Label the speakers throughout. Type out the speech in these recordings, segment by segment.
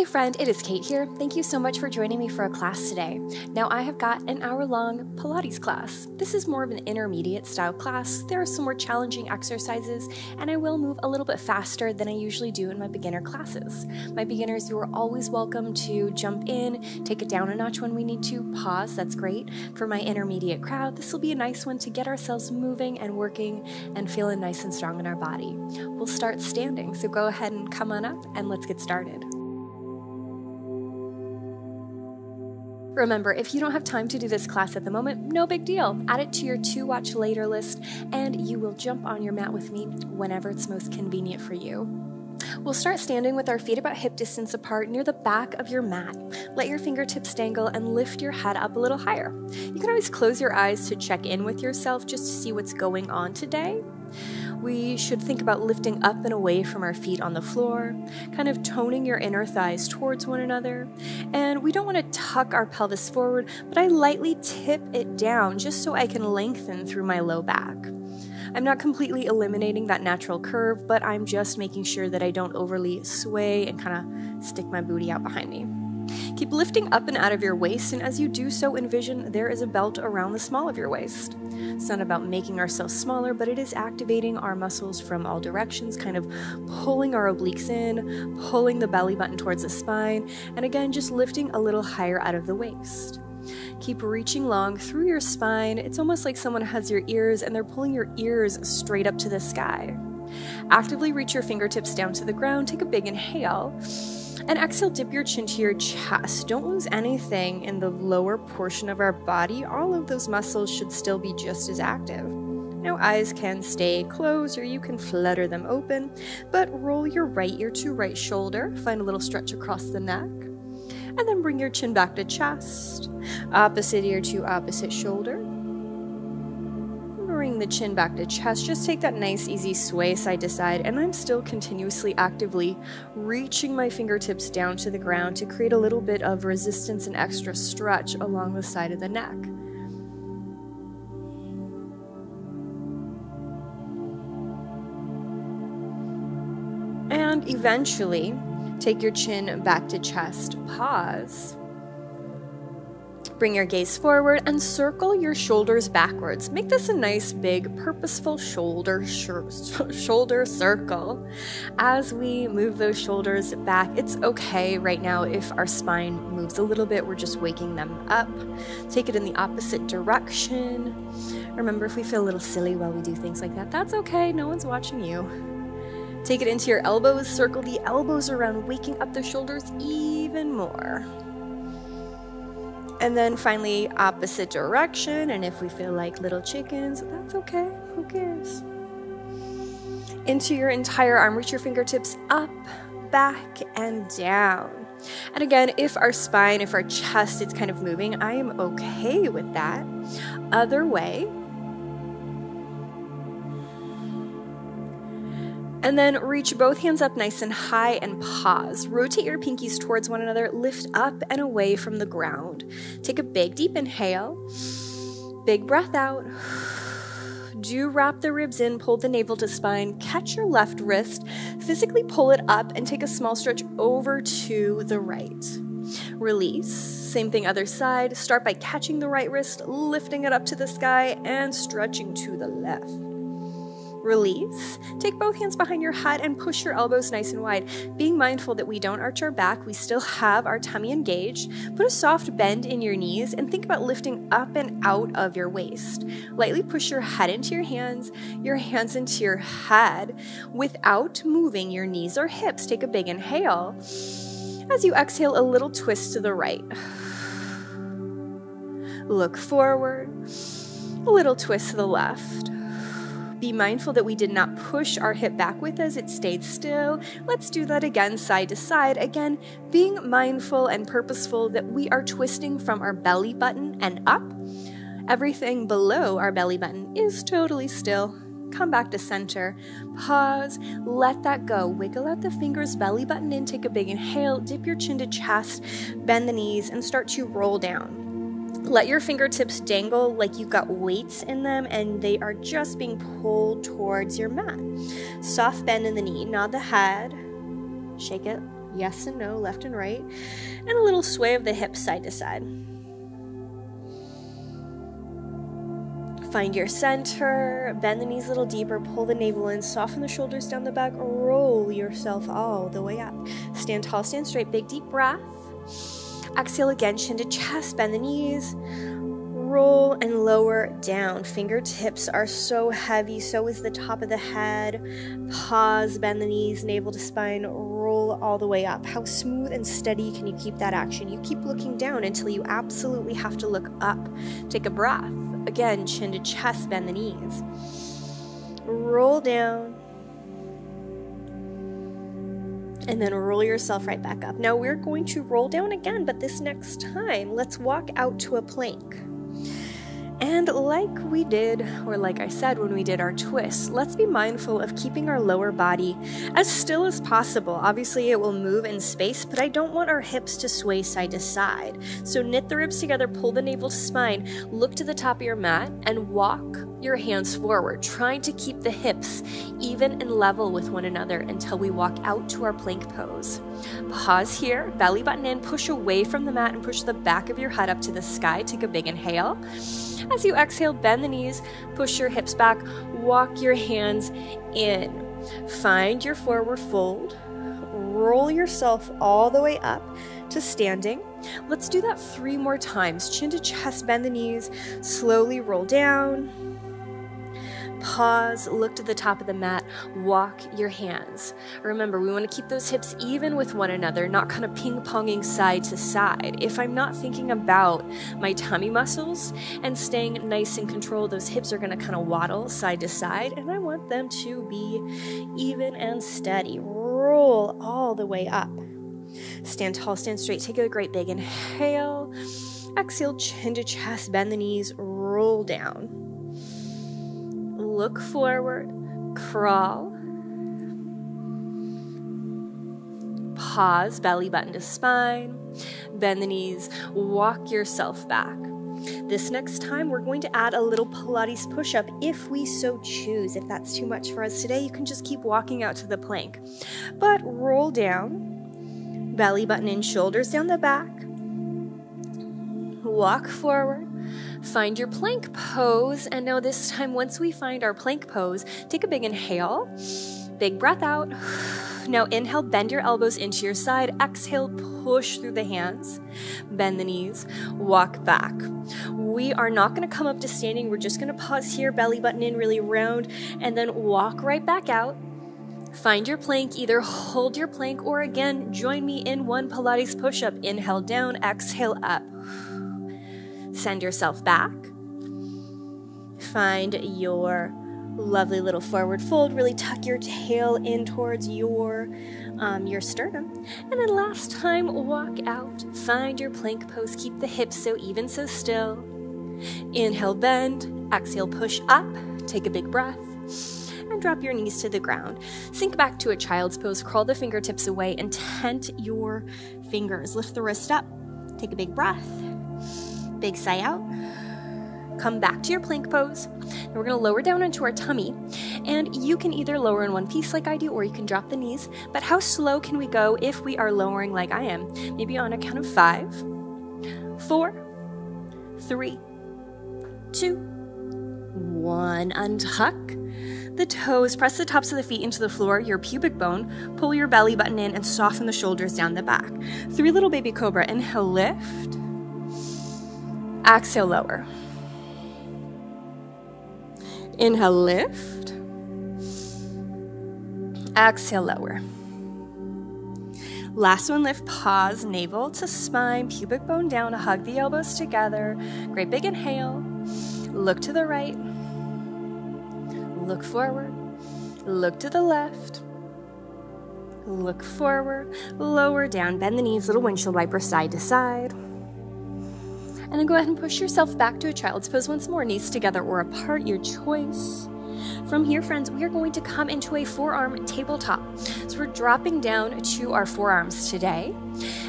Speaker 1: Hey friend, it is Kate here. Thank you so much for joining me for a class today. Now I have got an hour-long Pilates class. This is more of an intermediate style class. There are some more challenging exercises, and I will move a little bit faster than I usually do in my beginner classes. My beginners, you are always welcome to jump in, take it down a notch when we need to, pause, that's great. For my intermediate crowd, this will be a nice one to get ourselves moving and working and feeling nice and strong in our body. We'll start standing, so go ahead and come on up and let's get started. Remember, if you don't have time to do this class at the moment, no big deal. Add it to your to-watch later list, and you will jump on your mat with me whenever it's most convenient for you. We'll start standing with our feet about hip distance apart near the back of your mat. Let your fingertips dangle and lift your head up a little higher. You can always close your eyes to check in with yourself just to see what's going on today. We should think about lifting up and away from our feet on the floor, kind of toning your inner thighs towards one another. And we don't want to tuck our pelvis forward, but I lightly tip it down just so I can lengthen through my low back. I'm not completely eliminating that natural curve, but I'm just making sure that I don't overly sway and kind of stick my booty out behind me. Keep lifting up and out of your waist, and as you do so, envision there is a belt around the small of your waist. It's not about making ourselves smaller, but it is activating our muscles from all directions, kind of pulling our obliques in, pulling the belly button towards the spine, and again, just lifting a little higher out of the waist. Keep reaching long through your spine. It's almost like someone has your ears and they're pulling your ears straight up to the sky. Actively reach your fingertips down to the ground. Take a big inhale. And exhale, dip your chin to your chest. Don't lose anything in the lower portion of our body. All of those muscles should still be just as active. Now eyes can stay closed or you can flutter them open, but roll your right ear to right shoulder. Find a little stretch across the neck. And then bring your chin back to chest. Opposite ear to opposite shoulder. Bring the chin back to chest. Just take that nice easy sway side to side, and I'm still continuously actively reaching my fingertips down to the ground to create a little bit of resistance and extra stretch along the side of the neck. And eventually take your chin back to chest. Pause. Bring your gaze forward and circle your shoulders backwards. Make this a nice, big, purposeful shoulder circle. As we move those shoulders back, it's okay right now if our spine moves a little bit. We're just waking them up. Take it in the opposite direction. Remember, if we feel a little silly while we do things like that, that's okay. No one's watching you. Take it into your elbows. Circle the elbows around, waking up the shoulders even more. And then finally, opposite direction. And if we feel like little chickens, that's okay. Who cares? Into your entire arm, reach your fingertips up, back, and down. And again, if our spine, if our chest is kind of moving, I am okay with that. Other way. And then reach both hands up nice and high and pause. Rotate your pinkies towards one another. Lift up and away from the ground. Take a big, deep inhale. Big breath out. Do wrap the ribs in, pull the navel to spine. Catch your left wrist. Physically pull it up and take a small stretch over to the right. Release. Same thing other side. Start by catching the right wrist, lifting it up to the sky, and stretching to the left. Release. Take both hands behind your head and push your elbows nice and wide. Being mindful that we don't arch our back, we still have our tummy engaged. Put a soft bend in your knees and think about lifting up and out of your waist. Lightly push your head into your hands into your head without moving your knees or hips. Take a big inhale. As you exhale, a little twist to the right. Look forward. A little twist to the left. Be mindful that we did not push our hip back with us, it stayed still. Let's do that again, side to side. Again, being mindful and purposeful that we are twisting from our belly button and up. Everything below our belly button is totally still. Come back to center. Pause, let that go. Wiggle out the fingers, belly button in, take a big inhale, dip your chin to chest, bend the knees, and start to roll down. Let your fingertips dangle like you've got weights in them and they are just being pulled towards your mat. Soft bend in the knee, nod the head, shake it Yes and no, left and right. And a little sway of the hips side to side. Find your center, bend the knees a little deeper, pull the navel in, soften the shoulders down the back, roll yourself all the way up. Stand tall, stand straight, big deep breath. Exhale again, chin to chest, bend the knees, roll and lower down. Fingertips are so heavy, so is the top of the head. Pause, bend the knees, navel to spine, roll all the way up. How smooth and steady can you keep that action? You keep looking down until you absolutely have to look up. Take a breath. Again, chin to chest, bend the knees. Roll down. And then roll yourself right back up. Now we're going to roll down again, but this next time, let's walk out to a plank. And like we did, or like I said when we did our twist, let's be mindful of keeping our lower body as still as possible. Obviously it will move in space, but I don't want our hips to sway side to side. So knit the ribs together, pull the navel to spine, look to the top of your mat, and walk your hands forward, trying to keep the hips even and level with one another until we walk out to our plank pose. Pause here, belly button in, push away from the mat and push the back of your head up to the sky. Take a big inhale. As you exhale, bend the knees, push your hips back, walk your hands in. Find your forward fold, roll yourself all the way up to standing. Let's do that 3 more times. Chin to chest, bend the knees, slowly roll down. Pause, look to the top of the mat, walk your hands. Remember, we want to keep those hips even with one another, not kind of ping-ponging side to side. If I'm not thinking about my tummy muscles and staying nice and controlled, those hips are going to kind of waddle side to side, and I want them to be even and steady. Roll all the way up. Stand tall, stand straight, take a great big inhale. Exhale, chin to chest, bend the knees, roll down. Look forward, crawl. Pause, belly button to spine. Bend the knees, walk yourself back. This next time, we're going to add a little Pilates push-up if we so choose. If that's too much for us today, you can just keep walking out to the plank. But roll down, belly button in, shoulders down the back. Walk forward. Find your plank pose, and now this time, once we find our plank pose, take a big inhale, big breath out. Now inhale, bend your elbows into your side. Exhale, push through the hands, bend the knees, walk back. We are not going to come up to standing. We're just going to pause here, belly button in really round, and then walk right back out. Find your plank, either hold your plank or again, join me in one Pilates push-up. Inhale down, exhale up. Send yourself back. Find your lovely little forward fold. Really tuck your tail in towards your sternum. And then last time, walk out. Find your plank pose. Keep the hips so even, so still. Inhale, bend. Exhale, push up. Take a big breath. And drop your knees to the ground. Sink back to a child's pose. Crawl the fingertips away and tent your fingers. Lift the wrist up. Take a big breath. Big sigh out. Come back to your plank pose. And we're going to lower down into our tummy. And you can either lower in one piece like I do, or you can drop the knees. But how slow can we go if we are lowering like I am? Maybe on a count of 5, 4, 3, 2, 1. Untuck the toes. Press the tops of the feet into the floor, your pubic bone. Pull your belly button in and soften the shoulders down the back. 3 little baby cobra. Inhale, lift. Exhale, lower. Inhale, lift. Exhale, lower. Last one, lift, pause, navel to spine, pubic bone down, hug the elbows together. Great big inhale. Look to the right. Look forward. Look to the left. Look forward. Lower down, bend the knees, little windshield wiper side to side. And then go ahead and push yourself back to a child's pose once more, knees together or apart, your choice. From here, friends, we are going to come into a forearm tabletop. So we're dropping down to our forearms today.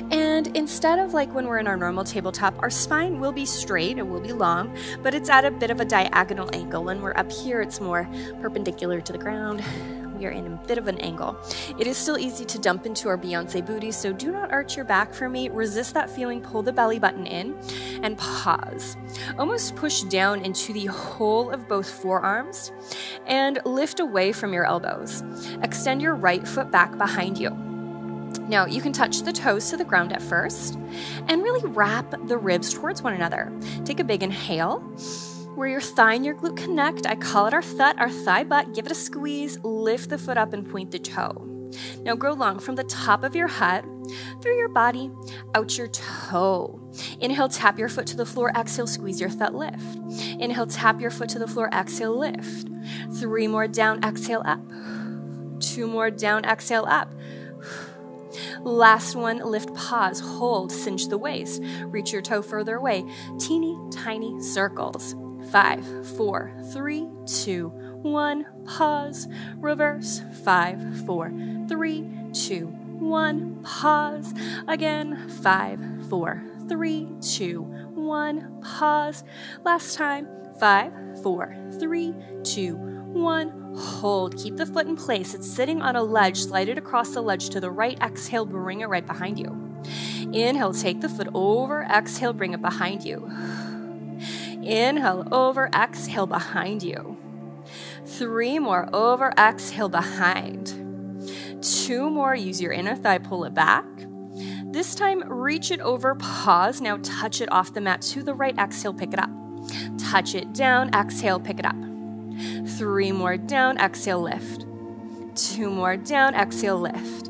Speaker 1: And instead of like when we're in our normal tabletop, our spine will be straight, it will be long, but it's at a bit of a diagonal angle. When we're up here, it's more perpendicular to the ground. We are in a bit of an angle. It is still easy to dump into our Beyonce booty, so do not arch your back for me. Resist that feeling, pull the belly button in, and pause. Almost push down into the whole of both forearms, and lift away from your elbows. Extend your right foot back behind you. Now, you can touch the toes to the ground at first, and really wrap the ribs towards one another. Take a big inhale, where your thigh and your glute connect. I call it our thigh butt. Give it a squeeze, lift the foot up and point the toe. Now grow long from the top of your head, through your body, out your toe. Inhale, tap your foot to the floor. Exhale, squeeze your thigh, lift. Inhale, tap your foot to the floor. Exhale, lift. 3 more down, exhale, up. 2 more down, exhale, up. Last one, lift, pause, hold, cinch the waist. Reach your toe further away. Teeny tiny circles. 5, 4, 3, 2, 1. Pause, reverse. 5, 4, 3, 2, 1. Pause. Again. 5, 4, 3, 2, 1. Pause. Last time. 5, 4, 3, 2, 1. Hold. Keep the foot in place. It's sitting on a ledge. Slide it across the ledge to the right. Exhale, bring it right behind you. Inhale, take the foot over. Exhale, bring it behind you. Inhale, over. Exhale, behind you. 3 more, over. Exhale, behind. 2 more. Use your inner thigh. Pull it back. This time, reach it over. Pause. Now touch it off the mat to the right. Exhale, pick it up. Touch it down. Exhale, pick it up. 3 more down, exhale, lift. 2 more down, exhale, lift.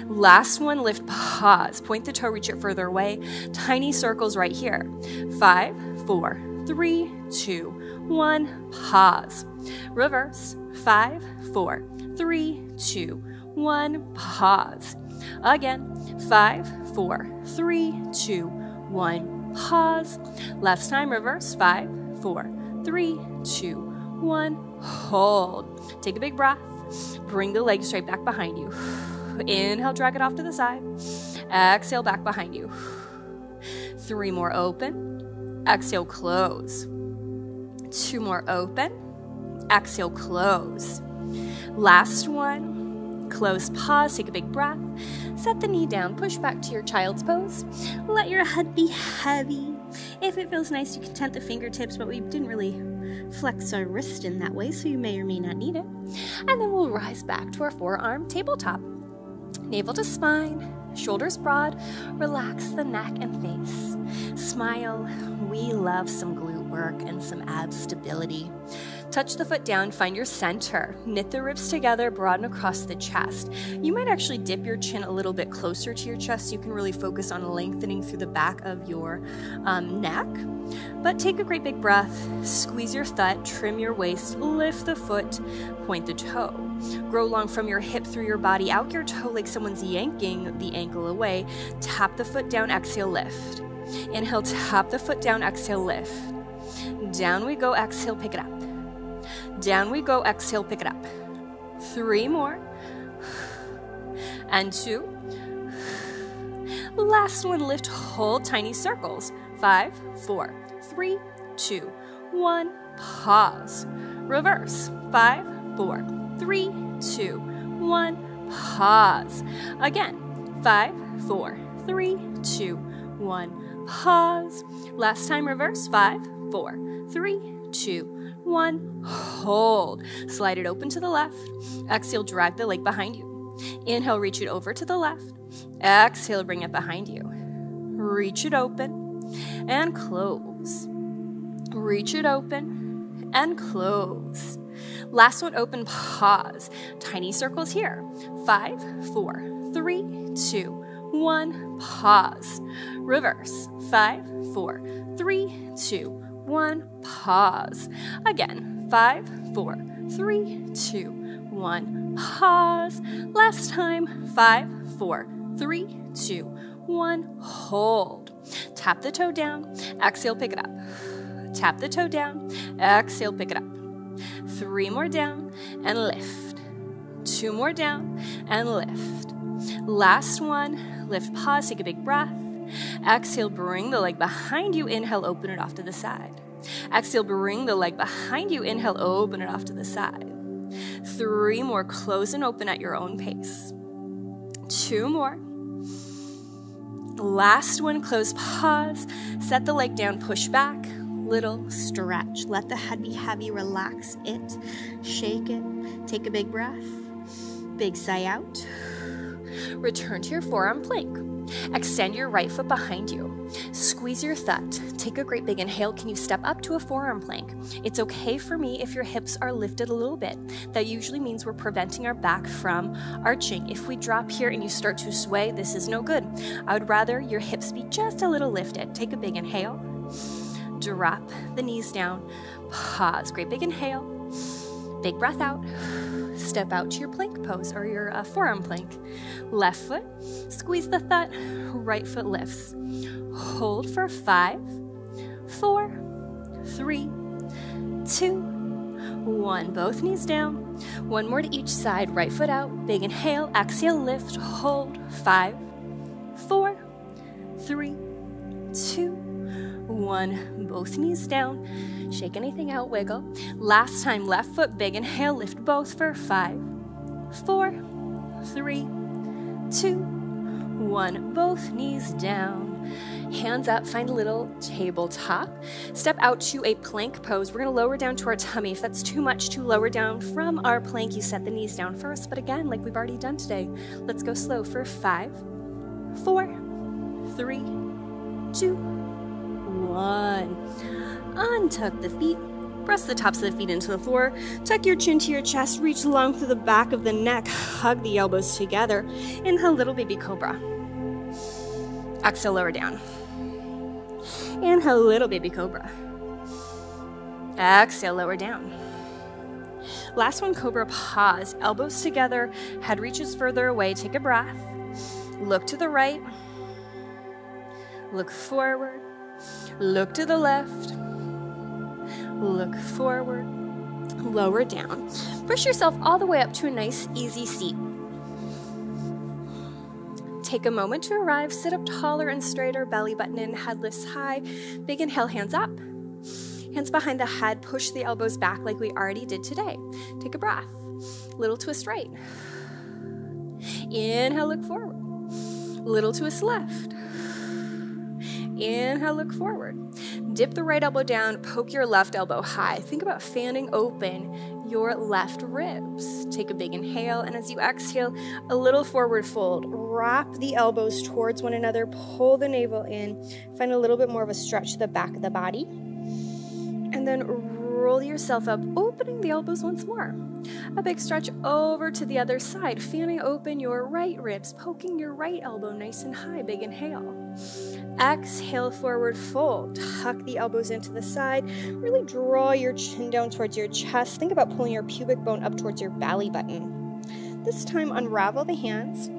Speaker 1: Last one, lift, pause. Point the toe, reach it further away. Tiny circles right here. 5, 4, 3, 2, 1, pause. Reverse. 5, 4, 3, 2, 1, pause. Again. 5, 4, 3, 2, 1, pause. Last time, reverse. 5, 4, 3, 2, 1, hold. Take a big breath. Bring the leg straight back behind you. Inhale, drag it off to the side. Exhale, back behind you. 3 more, open. Exhale, close. 2 more, open. Exhale, close. Last one. Close, pause, take a big breath. Set the knee down, push back to your child's pose. Let your head be heavy. If it feels nice, you can tent the fingertips, but we didn't really flex our wrist in that way, so you may or may not need it. And then we'll rise back to our forearm tabletop. Navel to spine, shoulders broad, relax the neck and face. Smile. We love some glute work and some ab stability. Touch the foot down, find your center. Knit the ribs together, broaden across the chest. You might actually dip your chin a little bit closer to your chest so you can really focus on lengthening through the back of your neck. But take a great big breath, squeeze your thigh, trim your waist, lift the foot, point the toe. Grow long from your hip through your body, out your toe like someone's yanking the ankle away. Tap the foot down, exhale, lift. Inhale, tap the foot down, exhale, lift. Down we go, exhale, pick it up. Down we go, exhale, pick it up. 3 more. And 2. Last one, lift, hold, tiny circles. 5, 4, 3, 2, 1. Pause. Reverse. 5, 4, 3, 2, 1. Pause. Again. 5, 4, 3, 2, 1. Pause. Last time, reverse. 5, 4, 3, 2, 1. Hold. Slide it open to the left. Exhale, drag the leg behind you. Inhale, reach it over to the left. Exhale, bring it behind you. Reach it open and close. Reach it open and close. Last one, open, pause. Tiny circles here. 5, 4, 3, 2, 1. Pause. Reverse. 5, 4, 3, 2, 1. Pause. Again. 5, 4, 3, 2, 1. Pause. Last time. 5, 4, 3, 2, 1. Hold. Tap the toe down. Exhale, pick it up. Tap the toe down. Exhale, pick it up. 3 more down and lift. 2 more down and lift. Last one. Lift, pause, take a big breath. Exhale, bring the leg behind you. Inhale, open it off to the side. Exhale, bring the leg behind you. Inhale, open it off to the side. 3 more. Close and open at your own pace. 2 more. Last one, close, pause, set the leg down, push back, little stretch. Let the head be heavy, relax it, shake it, take a big breath, big sigh out. Return to your forearm plank. Extend your right foot behind you. Squeeze your thigh. Take a great big inhale. Can you step up to a forearm plank? It's okay for me if your hips are lifted a little bit. That usually means we're preventing our back from arching. If we drop here and you start to sway, this is no good. I would rather your hips be just a little lifted. Take a big inhale. Drop the knees down. Pause. Great big inhale. Big breath out. Step out to your plank pose or your forearm plank. Left foot, squeeze the thigh, right foot lifts. Hold for 5, 4, 3, 2, 1. Both knees down. 1 more to each side. Right foot out. Big inhale. Exhale, lift. Hold. 5, 4, 3, 2, 1. Both knees down. Shake anything out, wiggle. Last time, left foot, big inhale, lift both for 5, 4, 3, 2, 1. Both knees down. Hands up, find a little tabletop. Step out to a plank pose. We're gonna lower down to our tummy. If that's too much to lower down from our plank, you set the knees down first. But again, like we've already done today, let's go slow for 5, 4, 3, 2, 1. Untuck the feet, press the tops of the feet into the floor, tuck your chin to your chest, reach long through the back of the neck, hug the elbows together. Inhale, little baby cobra. Exhale, lower down. Inhale, little baby cobra. Exhale, lower down. Last one, cobra, pause. Elbows together, head reaches further away. Take a breath. Look to the right. Look forward. Look to the left. Look forward. Lower down. Push yourself all the way up to a nice, easy seat. Take a moment to arrive. Sit up taller and straighter. Belly button in, head lifts high. Big inhale, hands up. Hands behind the head. Push the elbows back like we already did today. Take a breath. Little twist right. Inhale, look forward. Little twist left. Inhale, look forward. Dip the right elbow down, poke your left elbow high. Think about fanning open your left ribs. Take a big inhale, and as you exhale, a little forward fold. Wrap the elbows towards one another, pull the navel in, find a little bit more of a stretch to the back of the body, and then roll yourself up, opening the elbows once more. A big stretch over to the other side, fanning open your right ribs, poking your right elbow nice and high. Big inhale. Exhale, forward fold. Tuck the elbows into the side. Really draw your chin down towards your chest. Think about pulling your pubic bone up towards your belly button. This time, unravel the hands.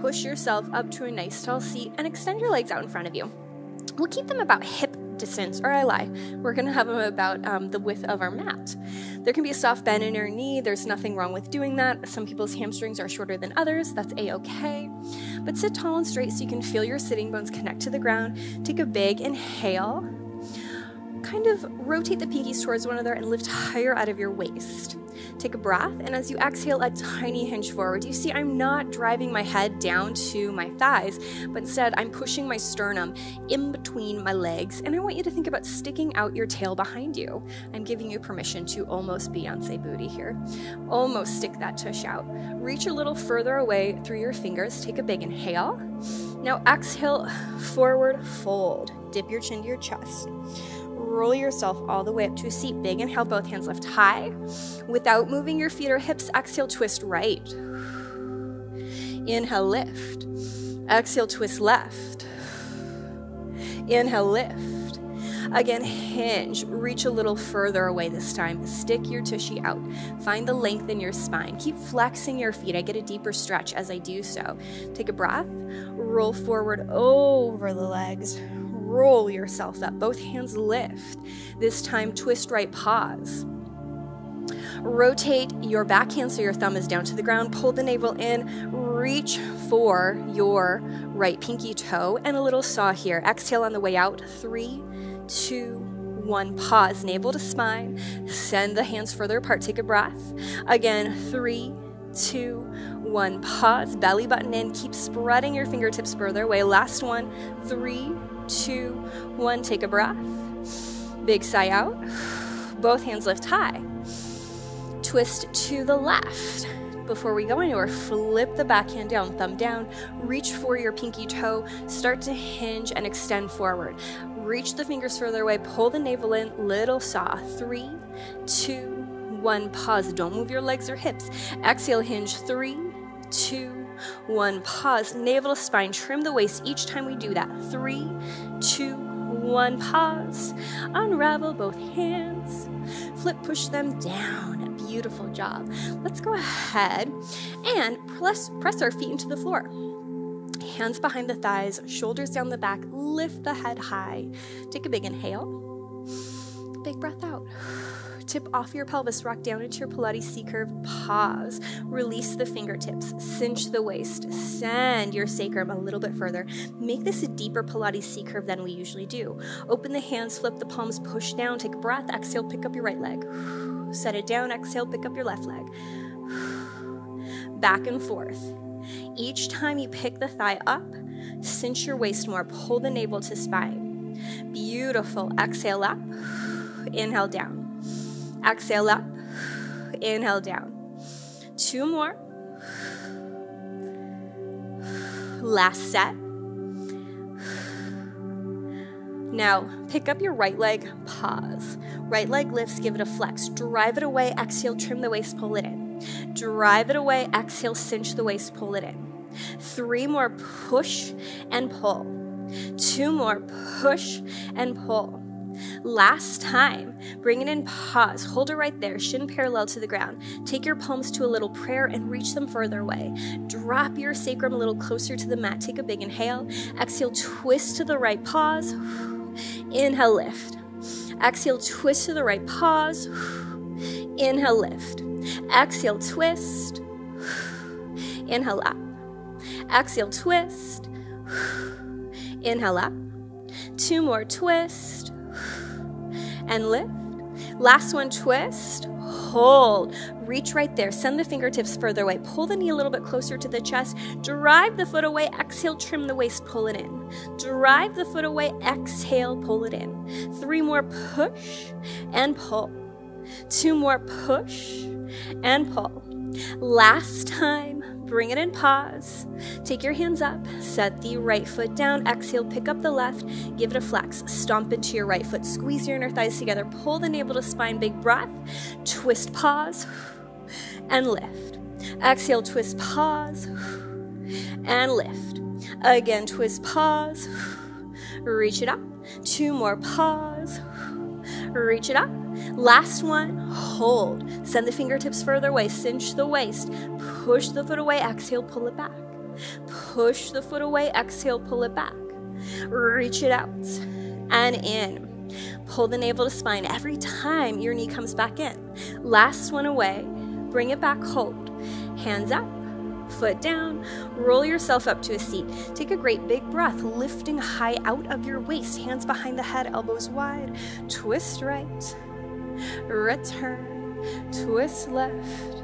Speaker 1: Push yourself up to a nice tall seat and extend your legs out in front of you. We'll keep them about hip distance, or I lie. We're going to have them about the width of our mat. There can be a soft bend in your knee. There's nothing wrong with doing that. Some people's hamstrings are shorter than others. That's a-okay. But sit tall and straight so you can feel your sitting bones connect to the ground. Take a big inhale. Kind of rotate the pinkies towards one another and lift higher out of your waist. Take a breath, and as you exhale, a tiny hinge forward. You see, I'm not driving my head down to my thighs, but instead I'm pushing my sternum in between my legs, and I want you to think about sticking out your tail behind you. I'm giving you permission to almost Beyonce booty here. Almost stick that tush out. Reach a little further away through your fingers. Take a big inhale. Now exhale, forward fold. Dip your chin to your chest. Roll yourself all the way up to a seat. Big inhale, both hands lift high. Without moving your feet or hips, exhale, twist right. Inhale, lift. Exhale, twist left. Inhale, lift. Again, hinge. Reach a little further away this time. Stick your tushy out. Find the length in your spine. Keep flexing your feet. I get a deeper stretch as I do so. Take a breath. Roll forward over the legs. Roll yourself up. Both hands lift. This time, twist right, pause. Rotate your back hand so your thumb is down to the ground. Pull the navel in. Reach for your right pinky toe and a little saw here. Exhale on the way out. 3, 2, 1, pause, navel to spine. Send the hands further apart, take a breath. Again, 3, 2, 1, pause, belly button in, keep spreading your fingertips further away. Last one, 3, 2, 1, take a breath. Big sigh out. Both hands lift high. Twist to the left. Before we go anywhere, flip the backhand down, thumb down, reach for your pinky toe, start to hinge and extend forward. Reach the fingers further away, pull the navel in, little saw. 3, 2, 1, pause. Don't move your legs or hips. Exhale, hinge. 3, 2, 1, pause. Navel to spine, trim the waist each time we do that. 3, 2, 1, pause. Unravel both hands. Flip, push them down. Beautiful job. Let's go ahead and press our feet into the floor. Hands behind the thighs, shoulders down the back, lift the head high. Take a big inhale. Big breath out. Tip off your pelvis, rock down into your Pilates C-curve. Pause. Release the fingertips. Cinch the waist. Send your sacrum a little bit further. Make this a deeper Pilates C-curve than we usually do. Open the hands, flip the palms, push down, take a breath. Exhale, pick up your right leg. Set it down. Exhale, pick up your left leg. Back and forth. Each time you pick the thigh up, cinch your waist more. Pull the navel to spine. Beautiful. Exhale up. Inhale down. Exhale up. Inhale down. 2 more. Last set. Now, pick up your right leg, pause. Right leg lifts, give it a flex. Drive it away, exhale, trim the waist, pull it in. Drive it away, exhale, cinch the waist, pull it in. 3 more, push and pull. 2 more, push and pull. Last time, bring it in, pause. Hold it right there, shin parallel to the ground. Take your palms to a little prayer and reach them further away. Drop your sacrum a little closer to the mat. Take a big inhale. Exhale, twist to the right, pause. Inhale, lift. Exhale, twist to the right, pause. Inhale, lift. Exhale, twist. Inhale, up. Exhale, twist. Inhale, up. 2 more, twist. And lift. Last one, twist. Hold. Reach right there. Send the fingertips further away. Pull the knee a little bit closer to the chest. Drive the foot away. Exhale, trim the waist. Pull it in. Drive the foot away. Exhale, pull it in. 3 more, push and pull. 2 more, push and pull. Last time, bring it in, pause. Take your hands up. Set the right foot down. Exhale, pick up the left. Give it a flex. Stomp into your right foot. Squeeze your inner thighs together. Pull the navel to spine. Big breath. Twist, pause, and lift. Exhale, twist, pause, and lift. Again, twist, pause. Reach it up. 2 more, pause. Reach it up. Last one, hold. Send the fingertips further away. Cinch the waist. Push the foot away. Exhale, pull it back. Push the foot away. Exhale, pull it back. Reach it out and in. Pull the navel to spine every time your knee comes back in. Last one away. Bring it back, hold. Hands up, foot down. Roll yourself up to a seat. Take a great big breath, lifting high out of your waist. Hands behind the head, elbows wide. Twist right. Return. Twist left.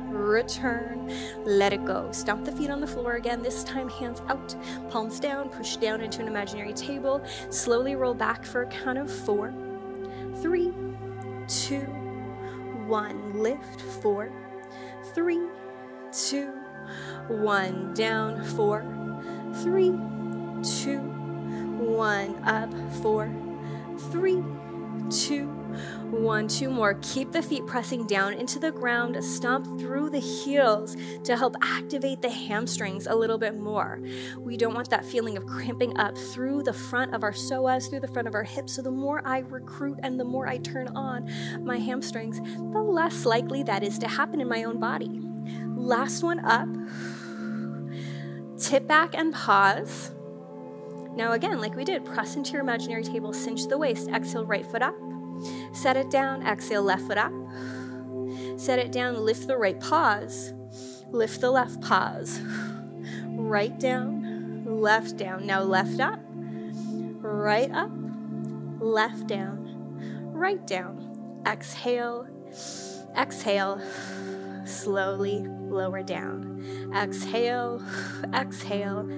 Speaker 1: Return. Let it go. Stomp the feet on the floor again. This time, hands out, palms down. Push down into an imaginary table. Slowly roll back for a count of 4, 3, 2, 1. Lift. 4, 3, 2, 1. Down. 4, 3, 2, 1. Up. 4, 3, 2, 1. 2 more. Keep the feet pressing down into the ground. Stomp through the heels to help activate the hamstrings a little bit more. We don't want that feeling of cramping up through the front of our psoas, through the front of our hips. So the more I recruit and the more I turn on my hamstrings, the less likely that is to happen in my own body. Last one up. Tip back and pause. Now again, like we did, press into your imaginary table, cinch the waist. Exhale, right foot up. Set it down. Exhale, left foot up. Set it down. Lift the right, pause. Lift the left, pause. Right down, left down. Now left up, right up, left down, right down. Exhale, exhale, slowly lower down. Exhale, exhale,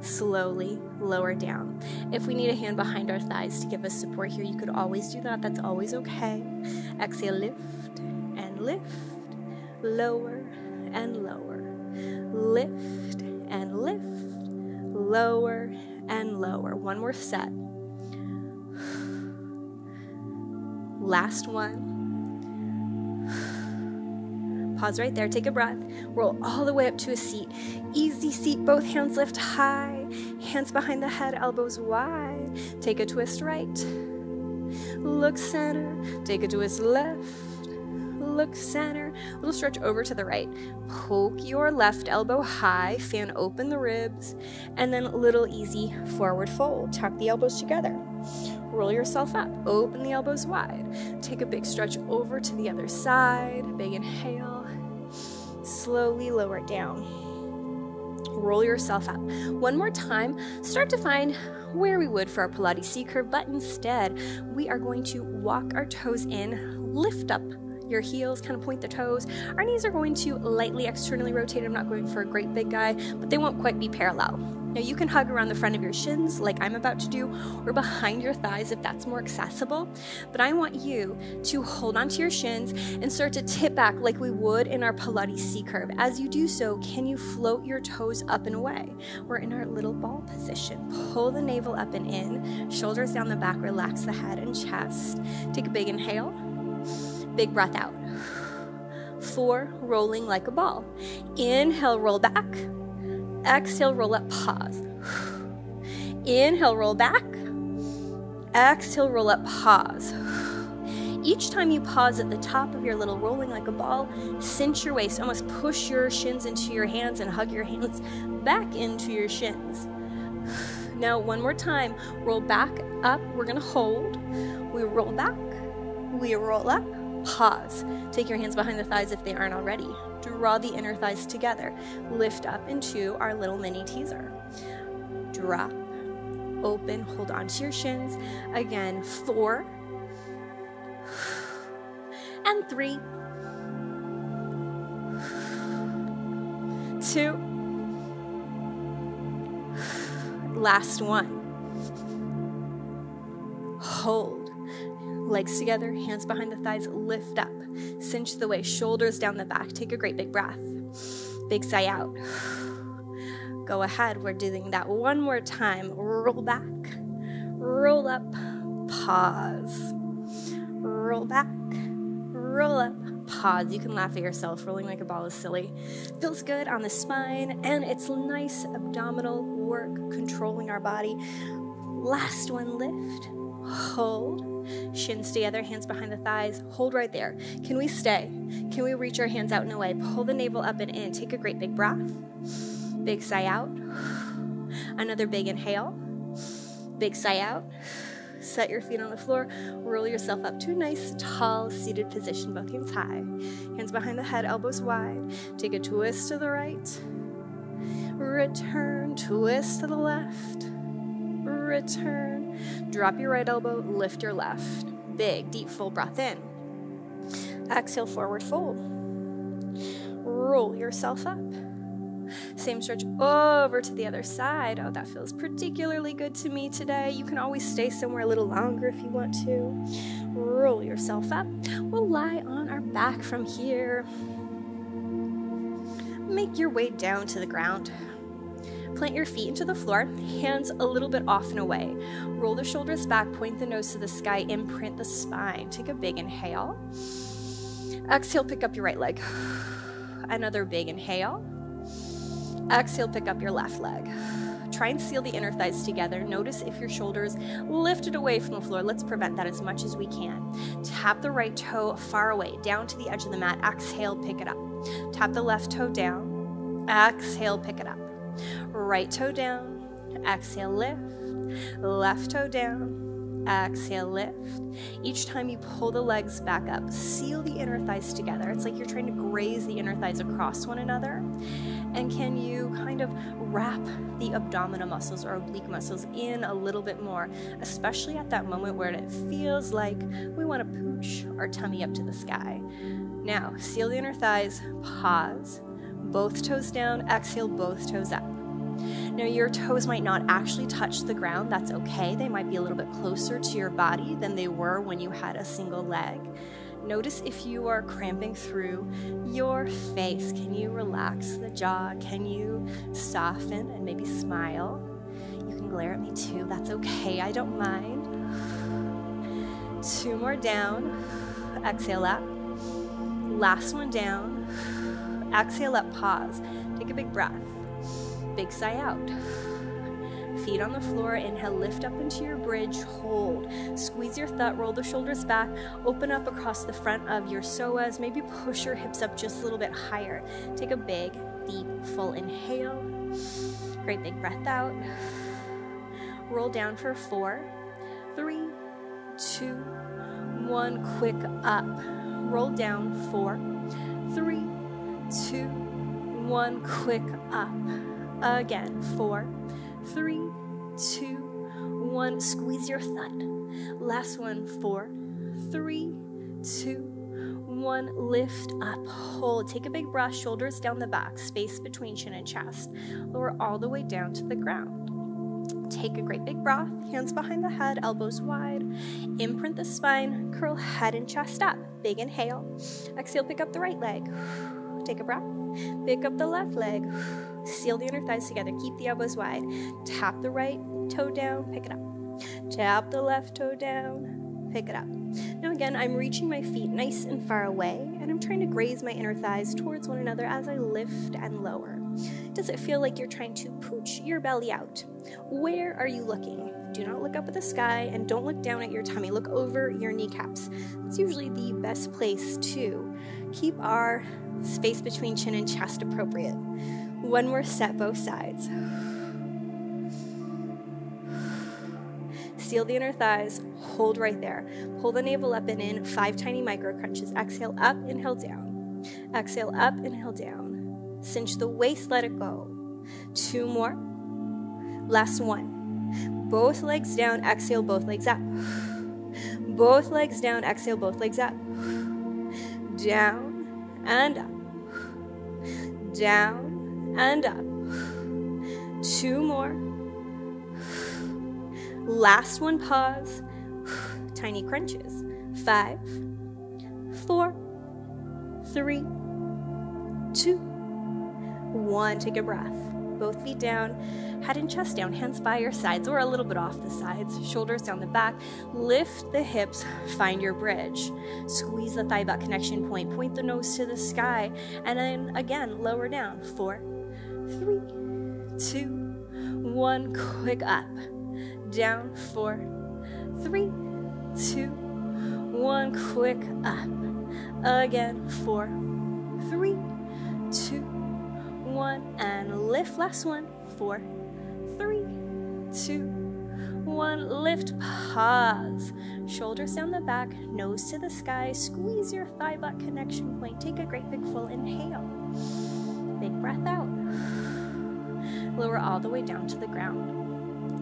Speaker 1: slowly lower down. If we need a hand behind our thighs to give us support here, you could always do that. That's always okay. Exhale, lift and lift, lower and lower. Lift and lift, lower and lower. One more set. Last one. Pause right there, take a breath, roll all the way up to a seat. Easy seat, both hands lift high, hands behind the head, elbows wide. Take a twist right, look center, take a twist left, look center. Little stretch over to the right. Poke your left elbow high, fan open the ribs, and then little easy forward fold. Tuck the elbows together. Roll yourself up, open the elbows wide. Take a big stretch over to the other side. Big inhale, slowly lower down. Roll yourself up. One more time, start to find where we would for our Pilates C-curve, but instead we are going to walk our toes in, lift up your heels, kind of point the toes. Our knees are going to lightly externally rotate. I'm not going for a great big guy, but they won't quite be parallel. Now you can hug around the front of your shins like I'm about to do, or behind your thighs if that's more accessible. But I want you to hold onto your shins and start to tip back like we would in our Pilates C-curve. As you do so, can you float your toes up and away? We're in our little ball position. Pull the navel up and in, shoulders down the back, relax the head and chest. Take a big inhale, big breath out. 4, rolling like a ball. Inhale, roll back. Exhale, roll up, pause. Inhale, roll back. Exhale, roll up, pause. Each time you pause at the top of your little rolling like a ball, cinch your waist, almost push your shins into your hands and hug your hands back into your shins. Now, one more time, roll back up. We're gonna hold. We roll back, we roll up, pause. Take your hands behind the thighs if they aren't already. Draw the inner thighs together. Lift up into our little mini teaser. Drop, open, hold on to your shins. Again, 4 and 3, 2, last one. Hold. Legs together, hands behind the thighs, lift up. Cinch the waist, shoulders down the back. Take a great big breath. Big sigh out. Go ahead, we're doing that one more time. Roll back, roll up, pause. Roll back, roll up, pause. You can laugh at yourself. Rolling like a ball is silly. Feels good on the spine, and it's nice abdominal work, controlling our body. Last one, lift, hold. Shins together, hands behind the thighs. Hold right there. Can we stay? Can we reach our hands out and away? Pull the navel up and in. Take a great big breath. Big sigh out. Another big inhale. Big sigh out. Set your feet on the floor. Roll yourself up to a nice, tall, seated position. Both hands high. Hands behind the head, elbows wide. Take a twist to the right. Return, twist to the left. Return. Drop your right elbow, lift your left. Big, deep, full breath in. Exhale, forward fold. Roll yourself up. Same stretch over to the other side. Oh, that feels particularly good to me today. You can always stay somewhere a little longer if you want to. Roll yourself up. We'll lie on our back from here. Make your way down to the ground. Plant your feet into the floor, hands a little bit off and away. Roll the shoulders back, point the nose to the sky, imprint the spine. Take a big inhale. Exhale, pick up your right leg. Another big inhale. Exhale, pick up your left leg. Try and seal the inner thighs together. Notice if your shoulders lifted away from the floor. Let's prevent that as much as we can. Tap the right toe far away, down to the edge of the mat. Exhale, pick it up. Tap the left toe down. Exhale, pick it up. Right toe down, exhale, lift. Left toe down, exhale, lift. Each time you pull the legs back up, seal the inner thighs together. It's like you're trying to graze the inner thighs across one another. And can you kind of wrap the abdominal muscles or oblique muscles in a little bit more, especially at that moment where it feels like we want to pooch our tummy up to the sky. Now, seal the inner thighs, pause, both toes down, exhale, both toes up. Now, your toes might not actually touch the ground. That's okay. They might be a little bit closer to your body than they were when you had a single leg. Notice if you are cramping through your face. Can you relax the jaw? Can you soften and maybe smile? You can glare at me too. That's okay. I don't mind. 2 more down. Exhale up. Last one down. Exhale up. Pause. Take a big breath. Big sigh out. Feet on the floor, inhale, lift up into your bridge, hold. Squeeze your thigh, roll the shoulders back, open up across the front of your psoas, maybe push your hips up just a little bit higher. Take a big, deep, full inhale. Great big breath out. Roll down for 4, 3, 2, 1, quick up. Roll down, 4, 3, 2, 1, quick up. Again, 4, 3, 2, 1, squeeze your thud. Last one, 4, 3, 2, 1, lift up, hold. Take a big breath, shoulders down the back, space between chin and chest. Lower all the way down to the ground. Take a great big breath, hands behind the head, elbows wide. Imprint the spine, curl head and chest up. Big inhale. Exhale, pick up the right leg. Take a breath. Pick up the left leg. Seal the inner thighs together. Keep the elbows wide. Tap the right toe down. Pick it up. Tap the left toe down. Pick it up. Now again, I'm reaching my feet nice and far away, and I'm trying to graze my inner thighs towards one another as I lift and lower. Does it feel like you're trying to pooch your belly out? Where are you looking? Do not look up at the sky, and don't look down at your tummy. Look over your kneecaps. It's usually the best place to keep our space between chin and chest appropriate. One more set, both sides. Seal the inner thighs, hold right there. Pull the navel up and in, 5 tiny micro crunches. Exhale up, inhale down. Exhale up, inhale down. Cinch the waist, let it go. 2 more. Last one. Both legs down, exhale, both legs up. Both legs down, exhale, both legs up. Down and up. Down and up. 2 more. Last one, pause. Tiny crunches. 5, 4, 3, 2, 1. Take a breath. Both feet down, head and chest down, hands by your sides or a little bit off the sides, shoulders down the back. Lift the hips, find your bridge. Squeeze the thigh butt connection point, point the nose to the sky, and then again, lower down. 4, 3, 2, 1, quick up. Down, 4, 3, 2, 1, quick up. Again, 4, 3, 2, 1, and lift. Last one, 4, 3, 2, 1, lift, pause. Shoulders down the back, nose to the sky, squeeze your thigh butt connection point. Take a great big full inhale. Big breath out. Lower all the way down to the ground.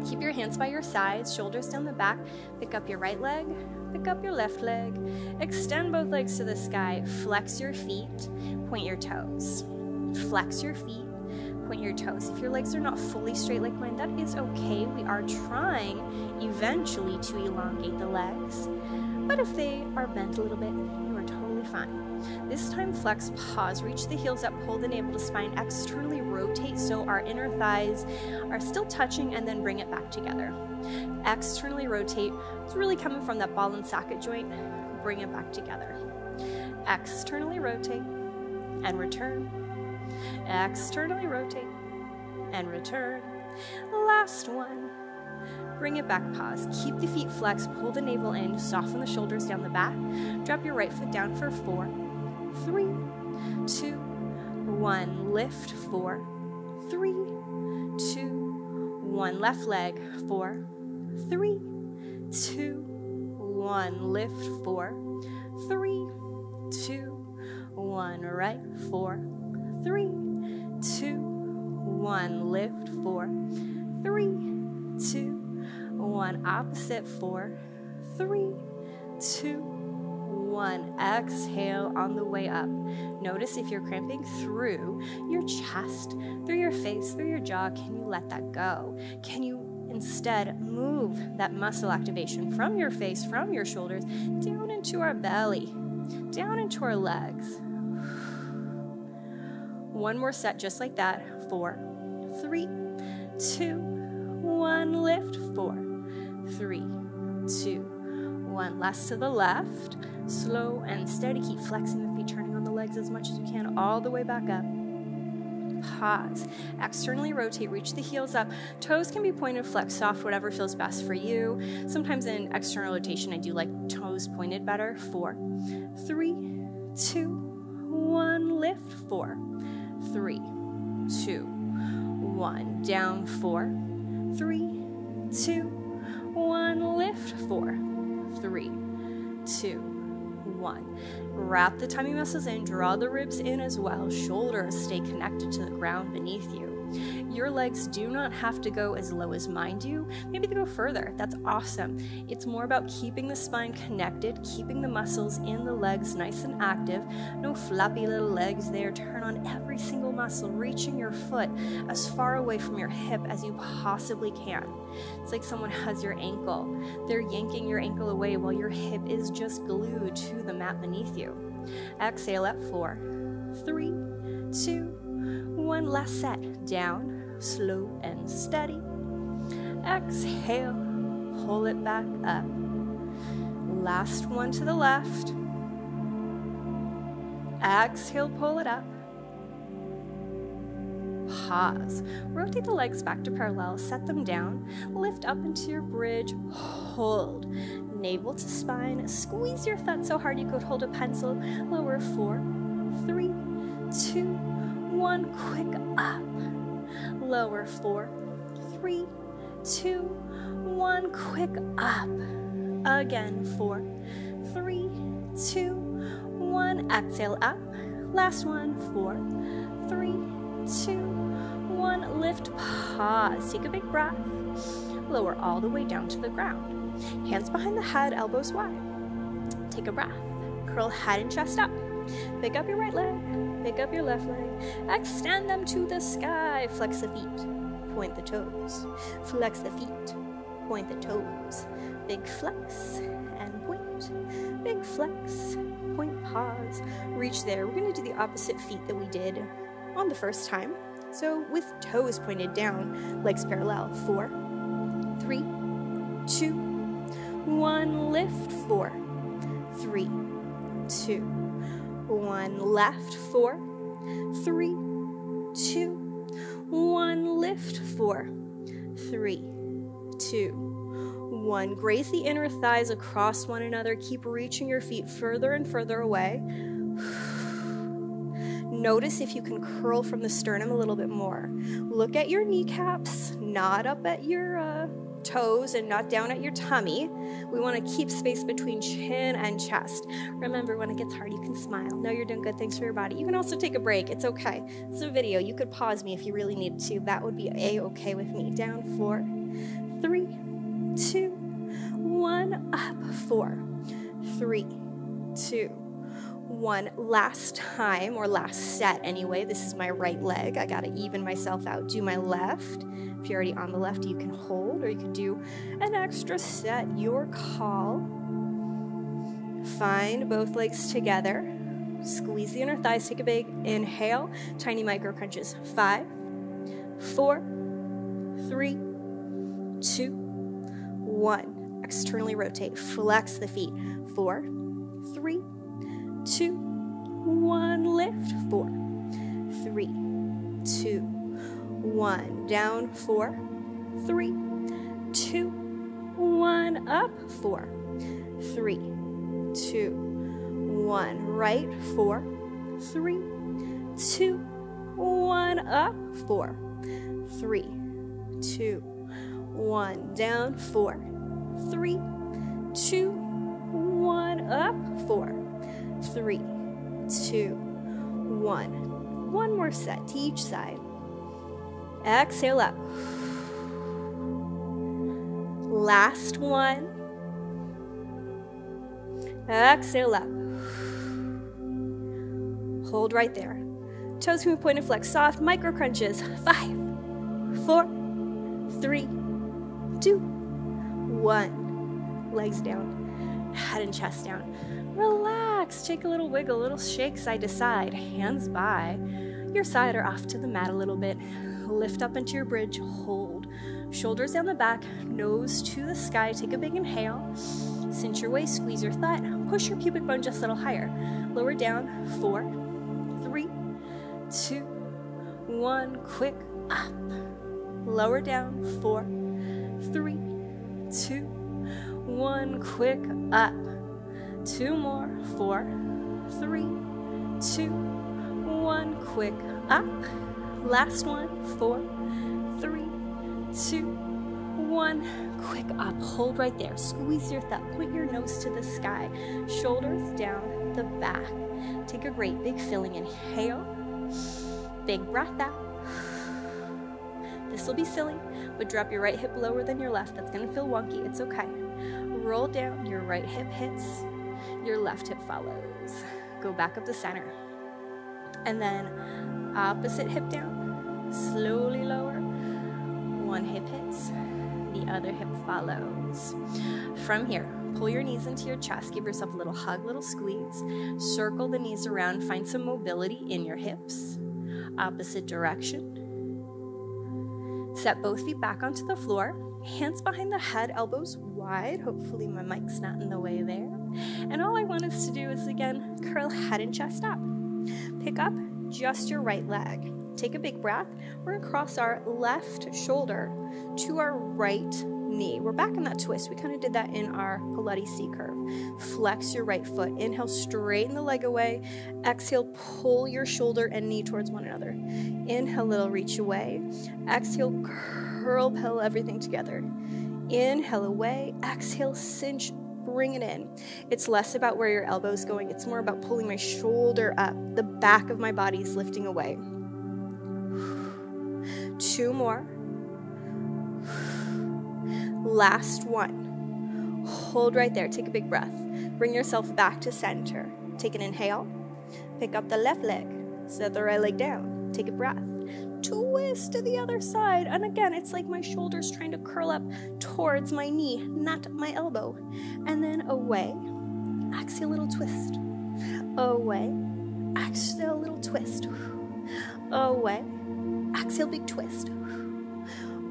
Speaker 1: Keep your hands by your sides, shoulders down the back. Pick up your right leg, pick up your left leg. Extend both legs to the sky. Flex your feet, point your toes. Flex your feet, point your toes. If your legs are not fully straight like mine, that is okay. We are trying eventually to elongate the legs. But if they are bent a little bit, you are totally fine. This time, flex, pause, reach the heels up, pull the navel to spine, externally rotate so our inner thighs are still touching, and then bring it back together. Externally rotate. It's really coming from that ball and socket joint. Bring it back together. Externally rotate and return. Externally rotate and return. Last one. Bring it back, pause. Keep the feet flexed, pull the navel in, soften the shoulders down the back. Drop your right foot down for 4, 3, 2, 1. Lift, 4, 3, 2, 1. Left leg, 4, 3, 2, 1. Lift, 4, 3, 2, 1. Right, 4, 3, 2, 1. Lift, 4, 3, 2, 1. Opposite, 4, 3, 2, 1. Exhale on the way up. Notice if you're cramping through your chest, through your face, through your jaw, can you let that go? Can you instead move that muscle activation from your face, from your shoulders, down into our belly, down into our legs? One more set just like that. 4, 3, 2, 1. Lift, 4, 3, 2, 1. Last to the left. Slow and steady. Keep flexing the feet, turning on the legs as much as you can, all the way back up. Pause. Externally rotate, reach the heels up. Toes can be pointed, flex, soft, whatever feels best for you. Sometimes in external rotation, I do like toes pointed better. 4, 3, 2, 1. Lift, 4, 3, 2, 1. Down, 4, 3, 2, 1. Lift, 4, 3, 2, 1. Wrap the tummy muscles in, draw the ribs in as well. Shoulders stay connected to the ground beneath you. Your legs do not have to go as low as mine do. Maybe they go further. That's awesome. It's more about keeping the spine connected, keeping the muscles in the legs nice and active. No floppy little legs there. Turn on every single muscle, reaching your foot as far away from your hip as you possibly can. It's like someone has your ankle. They're yanking your ankle away while your hip is just glued to the mat beneath you. Exhale at 4, 3, 2, 1. Last set. Down, slow and steady. Exhale, pull it back up. Last one to the left. Exhale, pull it up. Pause. Rotate the legs back to parallel, set them down, lift up into your bridge, hold. Navel to spine, squeeze your thumb so hard you could hold a pencil. Lower, 4, 3, 2, 1. Quick up. Lower, 4, 3, 2, 1. Quick up. Again, 4, 3, 2, 1. Exhale up. Last one, 4, 3, 2, 1. Lift, pause. Take a big breath. Lower all the way down to the ground. Hands behind the head, elbows wide. Take a breath. Curl head and chest up. Pick up your right leg. Pick up your left leg. Extend them to the sky. Flex the feet. Point the toes. Flex the feet. Point the toes. Big flex and point. Big flex. Point, pause. Reach there. We're going to do the opposite feet that we did on the first time. So with toes pointed down, legs parallel. 4, 3, 2, 1. Lift, 4, 3, 2, 1. Left, 4, 3, 2, 1. Lift, 4, 3, 2, 1. Graze the inner thighs across one another. Keep reaching your feet further and further away. Notice if you can curl from the sternum a little bit more. Look at your kneecaps, not up at your toes and not down at your tummy. We want to keep space between chin and chest. Remember, when it gets hard, you can smile. Know you're doing good things for your body. You can also take a break. It's okay. It's a video. You could pause me if you really needed to. That would be a-okay with me. Down, 4, 3, 2, 1. Up, 4, 3, 2, 1. Last time, or last set anyway. This is my right leg. I got to even myself out. Do my left. If you're already on the left, you can hold, or you can do an extra set. Your call. Find both legs together. Squeeze the inner thighs. Take a big inhale. Tiny micro crunches. 5, 4, 3, 2, 1. Externally rotate. Flex the feet. 4, 3, 2, 1. Lift. 4, 3, 2, 1. Down. 4, 3, 2, 1. Up. 4, 3, 2, 1. Right. 4, 3, 2, 1. Up. 4, 3, 2, 1. Down. 4, 3, 2, 1. Up. 4, 3, 2, 1. One more set to each side. Exhale up. Last one. Exhale up. Hold right there. Toes move, point and flex, soft micro crunches. 5, 4, 3, 2, 1. Legs down, head and chest down. Relax, take a little wiggle, a little shake side to side, hands by your side or off to the mat a little bit. Lift up into your bridge, hold. Shoulders down the back, nose to the sky. Take a big inhale. Cinch your waist, squeeze your thigh. Push your pubic bone just a little higher. Lower down, 4, 3, 2, 1. Quick up. Lower down, 4, 3, 2, 1. Quick up. 2 more. 4, 3, 2, 1. Quick up. Last one. 4, 3, 2, 1. Quick up. Hold right there. Squeeze your thumb. Point your nose to the sky. Shoulders down the back. Take a great big filling inhale. Big breath out. This will be silly, but drop your right hip lower than your left. That's going to feel wonky. It's okay. Roll down. Your right hip hits. Your left hip follows. Go back up to center. And then opposite hip down. Slowly lower. One hip hits, the other hip follows. From here, pull your knees into your chest, give yourself a little hug, little squeeze. Circle the knees around, find some mobility in your hips. Opposite direction. Set both feet back onto the floor, hands behind the head, elbows wide. Hopefully my mic's not in the way there. And all I want us to do is, again, curl head and chest up. Pick up just your right leg. Take a big breath. We're going to cross our left shoulder to our right knee. We're back in that twist. We kind of did that in our Pilates C curve. Flex your right foot. Inhale, straighten the leg away. Exhale, pull your shoulder and knee towards one another. Inhale, little reach away. Exhale, curl, pull everything together. Inhale away. Exhale, cinch. Bring it in. It's less about where your elbow's going. It's more about pulling my shoulder up. The back of my body is lifting away. 2 more. Last one. Hold right there. Take a big breath. Bring yourself back to center. Take an inhale. Pick up the left leg. Set the right leg down. Take a breath. Twist to the other side. And again, it's like my shoulder's trying to curl up towards my knee, not my elbow. And then away. Exhale, little twist. Away. Exhale, little twist. Away. Exhale, big twist.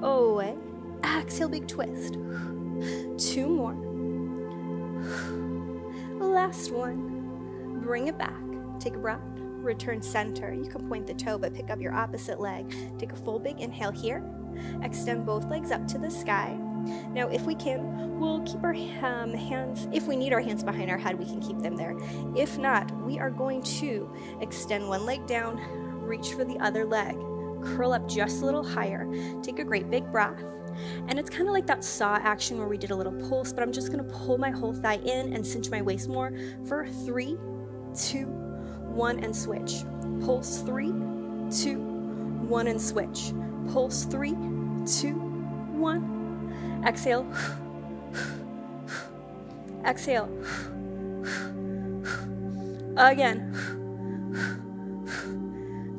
Speaker 1: Away. Exhale, big twist. 2 more. Last one. Bring it back. Take a breath. Return center. You can point the toe, but pick up your opposite leg. Take a full big inhale here. Extend both legs up to the sky. Now, if we can, we'll keep our hands, if we need our hands behind our head, we can keep them there. If not, we are going to extend one leg down, reach for the other leg. Curl up just a little higher. Take a great big breath. And it's kind of like that saw action where we did a little pulse, but I'm just going to pull my whole thigh in and cinch my waist more for 3, 2, 1, and switch. Pulse 3, 2, 1, and switch. Pulse 3, 2, 1. Exhale. Exhale. Again.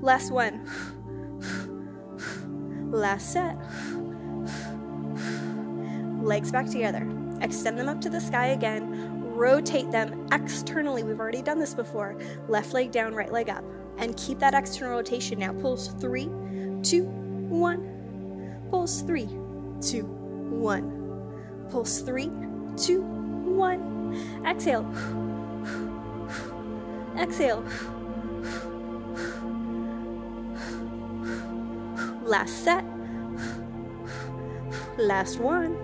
Speaker 1: Last one. Last set. Legs back together. Extend them up to the sky again. Rotate them externally. We've already done this before. Left leg down, right leg up. And keep that external rotation now. Pulse 3, 2, 1. Pulse 3, 2, 1. Pulse 3, 2, 1. Exhale. Exhale. Last set. Last one.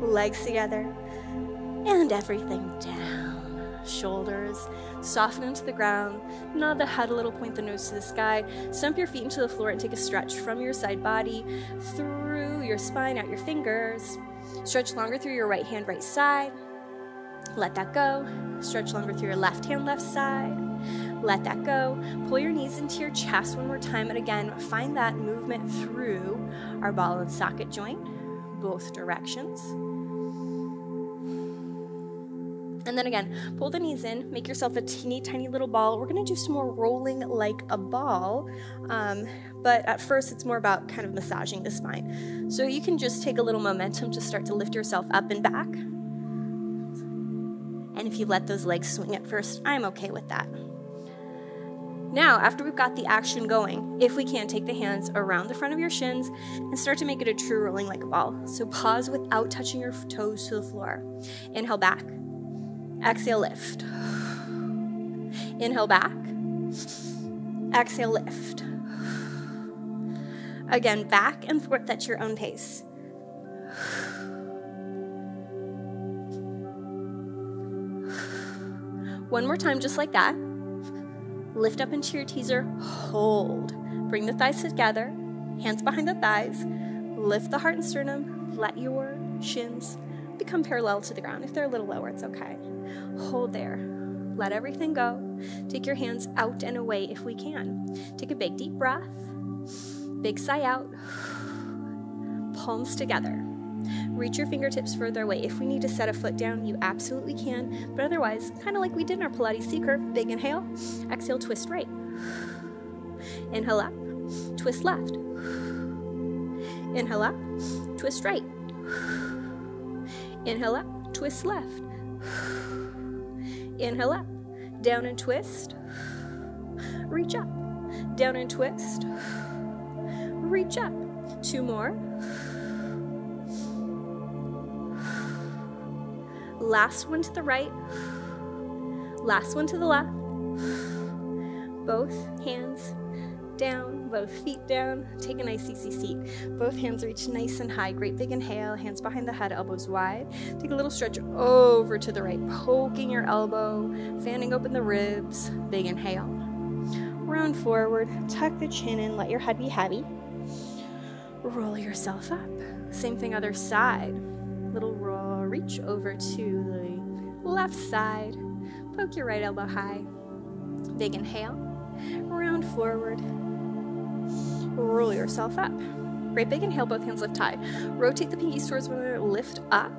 Speaker 1: Legs together. And everything down. Shoulders soften into the ground. Nod the head a little, point the nose to the sky. Stump your feet into the floor and take a stretch from your side body through your spine, out your fingers. Stretch longer through your right hand, right side. Let that go. Stretch longer through your left hand, left side. Let that go. Pull your knees into your chest one more time. And again, find that movement through our ball and socket joint, both directions. And then again, pull the knees in, make yourself a teeny tiny little ball. We're gonna do some more rolling like a ball, but at first it's more about kind of massaging the spine. So you can just take a little momentum to start to lift yourself up and back. And if you let those legs swing at first, I'm okay with that. Now, after we've got the action going, if we can, take the hands around the front of your shins and start to make it a true rolling like a ball. So pause without touching your toes to the floor. Inhale back. Exhale, lift. Inhale back. Exhale, lift. Again, back and forth at your own pace. One more time, just like that. Lift up into your teaser, hold. Bring the thighs together, hands behind the thighs. Lift the heart and sternum. Let your shins become parallel to the ground. If they're a little lower, it's okay. Hold there. Let everything go. Take your hands out and away if we can. Take a big deep breath. Big sigh out. Palms together. Reach your fingertips further away. If we need to set a foot down, you absolutely can. But otherwise, kind of like we did in our Pilates C-curve, big inhale. Exhale, twist right. Inhale up. Twist left. Inhale up. Twist right. Inhale up. Twist left. Inhale up, down and twist, reach up, down and twist, reach up. 2 more. Last one to the right, last one to the left. Both hands down, both feet down. Take a nice easy seat. Both hands reach nice and high. Great big inhale, hands behind the head, elbows wide. Take a little stretch over to the right, poking your elbow, fanning open the ribs. Big inhale. Round forward, tuck the chin in, let your head be heavy. Roll yourself up. Same thing other side. Little roll, reach over to the left side. Poke your right elbow high. Big inhale. Round forward. Roll yourself up. Great big inhale, both hands lift high. Rotate the pinkies towards one another, lift up.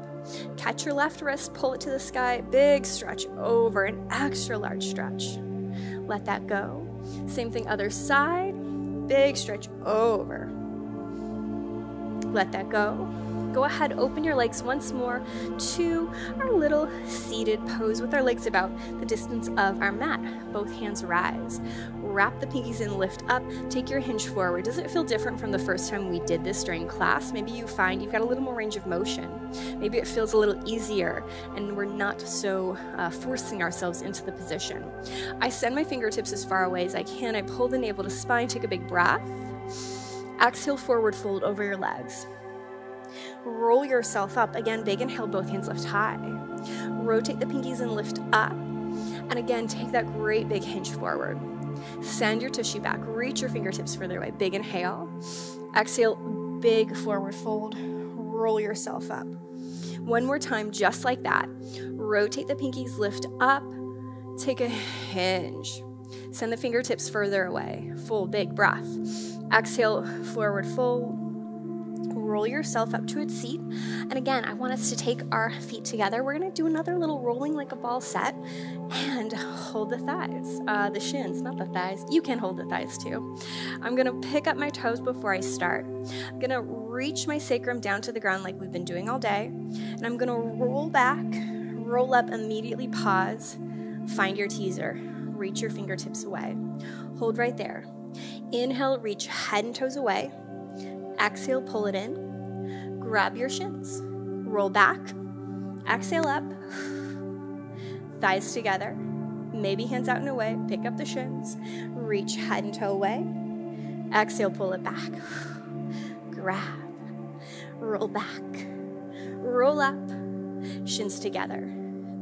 Speaker 1: Catch your left wrist, pull it to the sky. Big stretch over, an extra large stretch. Let that go. Same thing other side. Big stretch over. Let that go. Go ahead, open your legs once more to our little seated pose with our legs about the distance of our mat. Both hands rise. Wrap the pinkies in, lift up, take your hinge forward. Does it feel different from the first time we did this during class? Maybe you find you've got a little more range of motion. Maybe it feels a little easier and we're not so forcing ourselves into the position. I send my fingertips as far away as I can. I pull the navel to spine, take a big breath. Exhale, forward fold over your legs. Roll yourself up. Again, big inhale, both hands lift high. Rotate the pinkies and lift up. And again, take that great big hinge forward. Send your tushy back. Reach your fingertips further away. Big inhale. Exhale, big forward fold. Roll yourself up. One more time, just like that. Rotate the pinkies, lift up. Take a hinge. Send the fingertips further away. Full big breath. Exhale, forward fold. Roll yourself up to a seat. And again, I want us to take our feet together. We're going to do another little rolling like a ball set and hold the thighs, the shins, not the thighs. You can hold the thighs too. I'm going to pick up my toes before I start. I'm going to reach my sacrum down to the ground like we've been doing all day. And I'm going to roll back, roll up, immediately pause, find your teaser, reach your fingertips away. Hold right there. Inhale, reach head and toes away. Exhale, pull it in. Grab your shins. Roll back. Exhale up. Thighs together. Maybe hands out and away. Pick up the shins. Reach head and toe away. Exhale, pull it back. Grab. Roll back. Roll up. Shins together.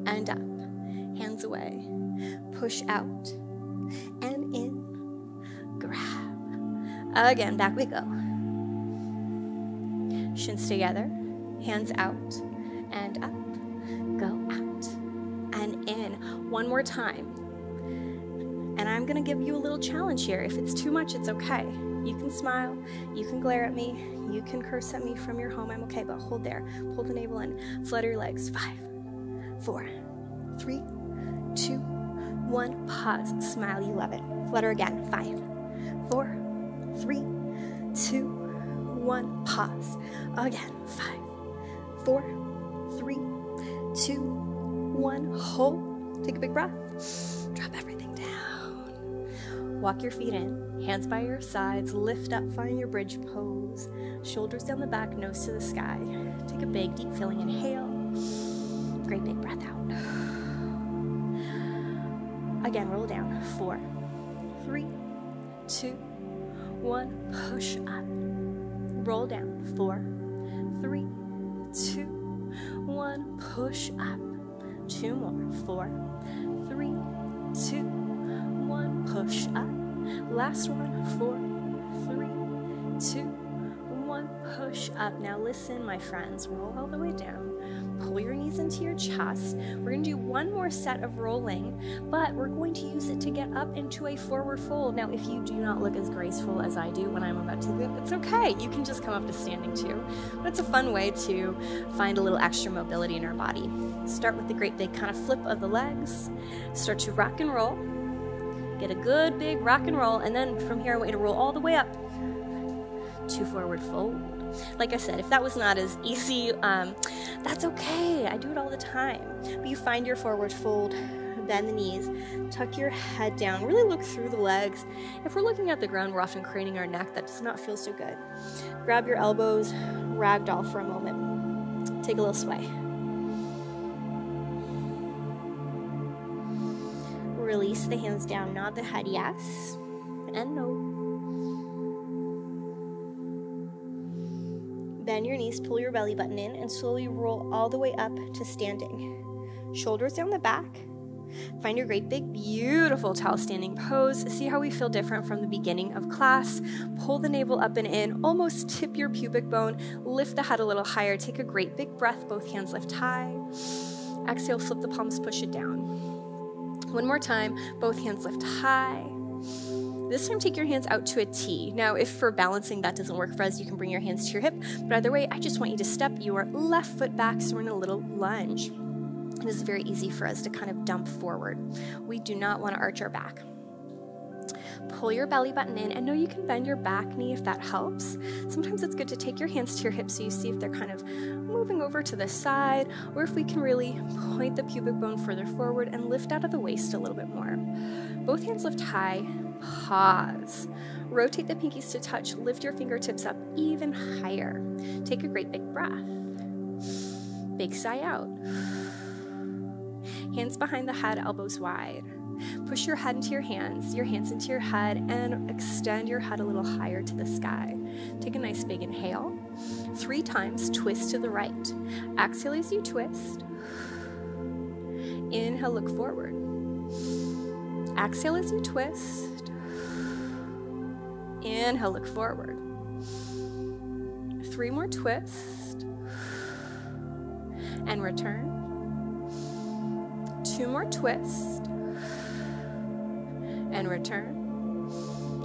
Speaker 1: And up. Hands away. Push out. And in. Grab. Again, back we go. Shins together, hands out, and up, go out, and in. One more time. And I'm gonna give you a little challenge here. If it's too much, it's okay. You can smile, you can glare at me, you can curse at me from your home, I'm okay, but hold there. Pull the navel in, flutter your legs. 5, 4, 3, 2, 1, pause, smile, you love it. Flutter again, 5, 4, 3, 2, 1, pause. Again, 5, 4, 3, 2, 1, hold. Take a big breath. Drop everything down. Walk your feet in, hands by your sides, lift up, find your bridge pose. Shoulders down the back, nose to the sky. Take a big, deep filling inhale. Great big breath out. Again, roll down. 4, 3, 2, 1, push up. Roll down. 4, 3, 2, 1, push up. 2 more. 4, 3, 2, 1, push up. Last one. 4, 3, 2, 1, push up. Now listen, my friends, roll all the way down. Pull your knees into your chest. We're going to do one more set of rolling, but we're going to use it to get up into a forward fold. Now, if you do not look as graceful as I do when I'm about to do it, it's okay. You can just come up to standing too. But it's a fun way to find a little extra mobility in our body. Start with the great big kind of flip of the legs. Start to rock and roll. Get a good big rock and roll, and then from here I want you to roll all the way up to forward fold. Like I said, if that was not as easy, that's okay. I do it all the time. But you find your forward fold, bend the knees, tuck your head down, really look through the legs. If we're looking at the ground, we're often craning our neck. That does not feel so good. Grab your elbows, ragdoll for a moment. Take a little sway. Release the hands down, nod the head yes and no. Bend your knees, pull your belly button in, and slowly roll all the way up to standing. Shoulders down the back. Find your great big, beautiful tall standing pose. See how we feel different from the beginning of class. Pull the navel up and in, almost tip your pubic bone. Lift the head a little higher. Take a great big breath, both hands lift high. Exhale, flip the palms, push it down. One more time, both hands lift high. This time, take your hands out to a T. Now, if for balancing that doesn't work for us, you can bring your hands to your hip. But either way, I just want you to step your left foot back, so we're in a little lunge. It is very easy for us to kind of dump forward. We do not want to arch our back. Pull your belly button in, and know you can bend your back knee if that helps. Sometimes it's good to take your hands to your hips so you see if they're kind of moving over to the side, or if we can really point the pubic bone further forward and lift out of the waist a little bit more. Both hands lift high. Pause. Rotate the pinkies to touch. Lift your fingertips up even higher. Take a great big breath. Big sigh out. Hands behind the head, elbows wide. Push your head into your hands into your head, and extend your head a little higher to the sky. Take a nice big inhale. 3 times, twist to the right. Exhale as you twist. Inhale, look forward. Exhale as you twist. Inhale, look forward. 3 more twists. And return. 2 more twists. And return.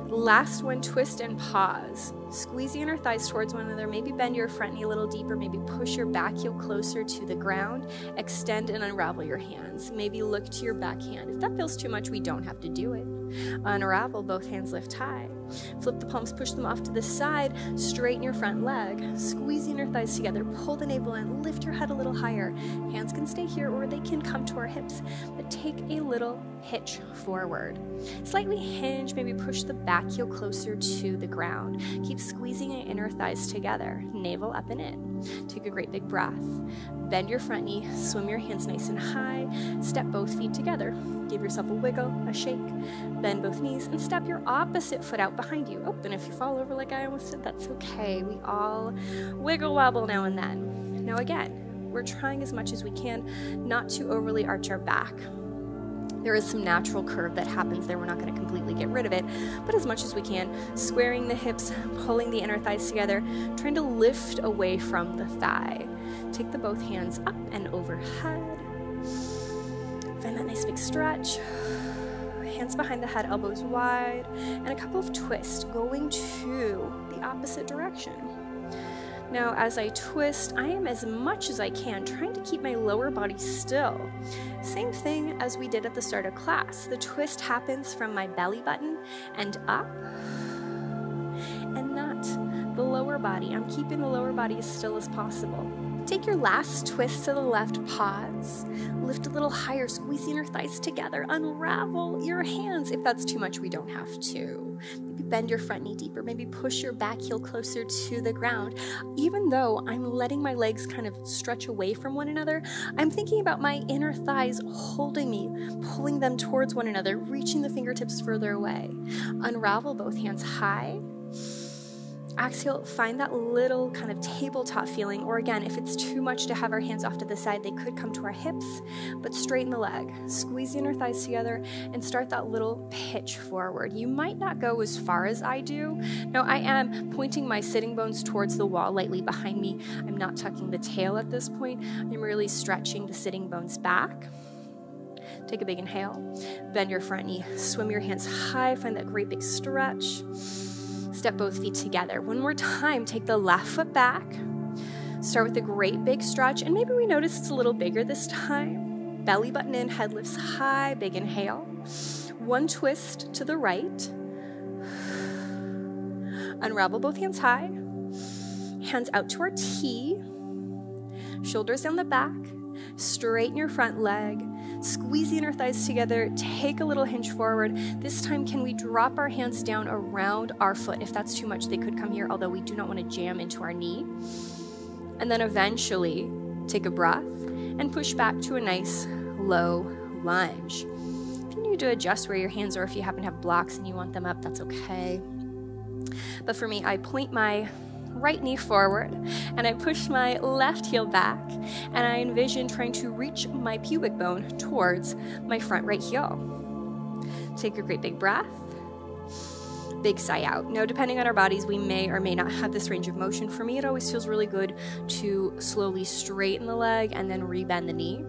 Speaker 1: Last one, twist and pause. Squeeze the inner thighs towards one another. Maybe bend your front knee a little deeper. Maybe push your back heel closer to the ground. Extend and unravel your hands. Maybe look to your back hand. If that feels too much, we don't have to do it. Unravel, both hands lift high. Flip the palms, push them off to the side. Straighten your front leg. Squeeze the inner thighs together. Pull the navel in. Lift your head a little higher. Hands can stay here or they can come to our hips. But take a little hitch forward. Slightly hinge. Maybe push the back heel closer to the ground. Keep squeezing your inner thighs together. Navel up and in. Take a great big breath. Bend your front knee. Swim your hands nice and high. Step both feet together. Give yourself a wiggle, a shake. Bend both knees and step your opposite foot out behind you. Oh, and if you fall over like I almost did, that's okay. We all wiggle wobble now and then. Now again, we're trying as much as we can not to overly arch our back. There is some natural curve that happens there. We're not going to completely get rid of it, but as much as we can, squaring the hips, pulling the inner thighs together, trying to lift away from the thigh. Take the both hands up and overhead. Find that nice big stretch. hands behind the head, elbows wide, and a couple of twists going to the opposite direction. Now, as I twist, I am as much as I can trying to keep my lower body still. Same thing as we did at the start of class. The twist happens from my belly button and up, and not the lower body. I'm keeping the lower body as still as possible. Take your last twist to the left, pause, lift a little higher, squeezing your thighs together, unravel your hands. If that's too much, we don't have to. Maybe bend your front knee deeper, maybe push your back heel closer to the ground. Even though I'm letting my legs kind of stretch away from one another, I'm thinking about my inner thighs holding me, pulling them towards one another, reaching the fingertips further away. Unravel both hands high. Exhale, find that little kind of tabletop feeling, or again, if it's too much to have our hands off to the side, they could come to our hips, but straighten the leg. Squeeze the inner thighs together and start that little pitch forward. You might not go as far as I do. Now, I am pointing my sitting bones towards the wall lightly behind me. I'm not tucking the tail at this point. I'm really stretching the sitting bones back. Take a big inhale, bend your front knee, swim your hands high, find that great big stretch. Step both feet together. One more time, take the left foot back. Start with a great big stretch, and maybe we notice it's a little bigger this time. Belly button in, head lifts high, big inhale. One twist to the right. Unravel both hands high. Hands out to our T. Shoulders down the back. Straighten your front leg. Squeeze the inner thighs together, take a little hinge forward. This time, can we drop our hands down around our foot? If that's too much, they could come here, although we do not want to jam into our knee. And then eventually, take a breath and push back to a nice low lunge. If you need to adjust where your hands are, if you happen to have blocks and you want them up, that's okay. But for me, I point my right knee forward, and I push my left heel back, and I envision trying to reach my pubic bone towards my front right heel. Take a great big breath, big sigh out. Now, depending on our bodies, we may or may not have this range of motion. For me, it always feels really good to slowly straighten the leg and then rebend the knee.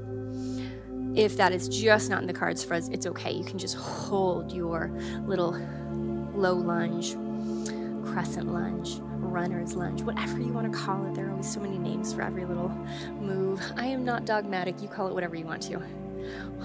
Speaker 1: If that is just not in the cards for us, it's okay. You can just hold your little low lunge, crescent lunge, runner's lunge, whatever you want to call it. There are always so many names for every little move. I am not dogmatic. You call it whatever you want to.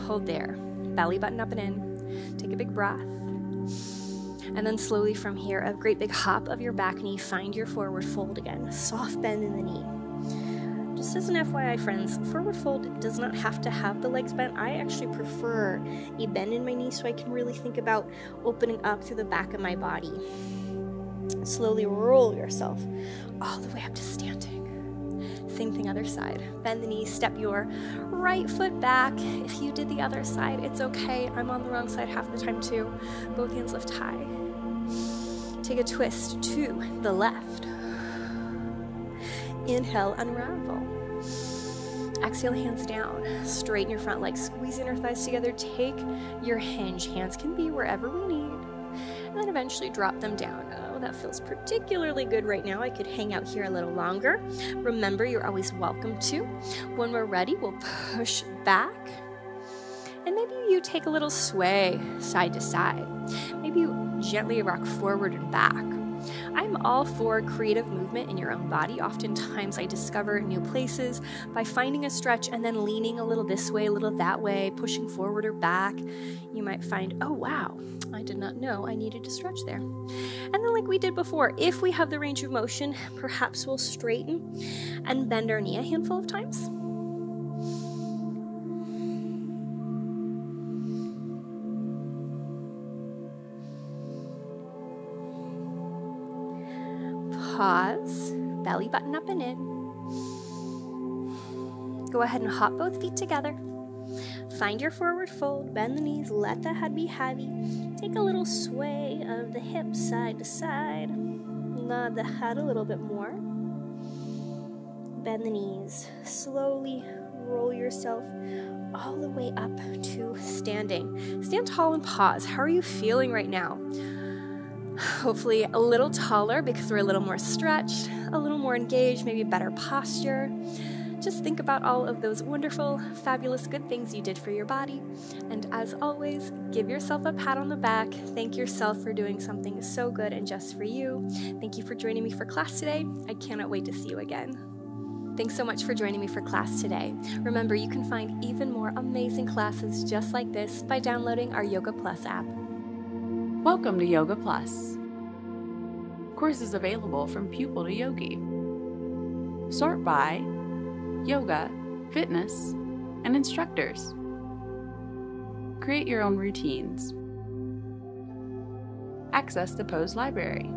Speaker 1: Hold there. Belly button up and in. Take a big breath. And then slowly from here, a great big hop of your back knee. Find your forward fold again. Soft bend in the knee. Just as an FYI, friends, forward fold does not have to have the legs bent. I actually prefer a bend in my knee so I can really think about opening up through the back of my body. Slowly roll yourself all the way up to standing. Same thing other side. Bend the knee, step your right foot back. If you did the other side, it's okay. I'm on the wrong side half the time too. Both hands lift high. Take a twist to the left. Inhale, unravel. Exhale, hands down. Straighten your front leg. Squeeze inner thighs together. Take your hinge. Hands can be wherever we need. And then eventually drop them down. Oh, that feels particularly good right now. I could hang out here a little longer. Remember, you're always welcome to. When we're ready, we'll push back. And maybe you take a little sway side to side. Maybe you gently rock forward and back. I'm all for creative movement in your own body. Oftentimes I discover new places by finding a stretch and then leaning a little this way, a little that way, pushing forward or back. You might find, oh wow, I did not know I needed to stretch there. And then like we did before, if we have the range of motion, perhaps we'll straighten and bend our knee a handful of times. Pause, belly button up and in. Go ahead and hop both feet together. Find your forward fold, bend the knees, let the head be heavy. Take a little sway of the hips side to side. Nod the head a little bit more. Bend the knees. Slowly roll yourself all the way up to standing. Stand tall and pause. How are you feeling right now? Hopefully a little taller because we're a little more stretched, a little more engaged, maybe better posture. Just think about all of those wonderful, fabulous good things you did for your body. And as always, give yourself a pat on the back. Thank yourself for doing something so good and just for you. Thank you for joining me for class today. I cannot wait to see you again. Thanks so much for joining me for class today. Remember, you can find even more amazing classes just like this by downloading our Yoga Plus app.
Speaker 2: Welcome to Yoga Plus. Courses available from pupil to yogi. Sort by yoga, fitness, and instructors. Create your own routines. Access the Pose Library.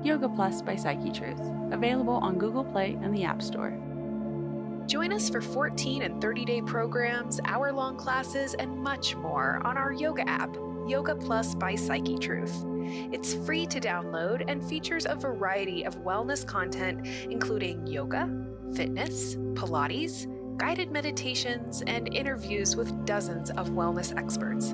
Speaker 2: Yoga Plus by Psyche Truth, available on Google Play and the App Store.
Speaker 3: Join us for 14 and 30-day programs, hour-long classes, and much more on our yoga app, Yoga Plus by Psyche Truth. It's free to download and features a variety of wellness content, including yoga, fitness, Pilates, guided meditations, and interviews with dozens of wellness experts.